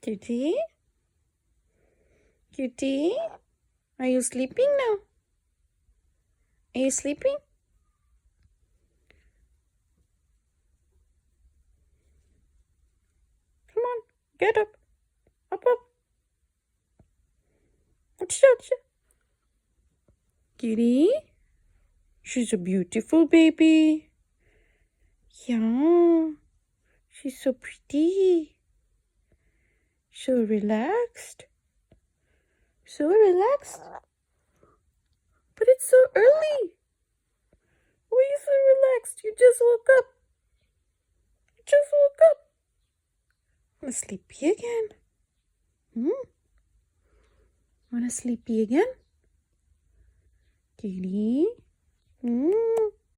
Cutie? Cutie? Are you sleeping now? Are you sleeping? Come on, get up. Up, up. What's that? Cutie? She's a beautiful baby. Yeah. She's so pretty. So relaxed. So relaxed. But it's so early. Why are you so relaxed? You just woke up. You just woke up. Wanna sleepy again? Wanna sleepy again? Cutie?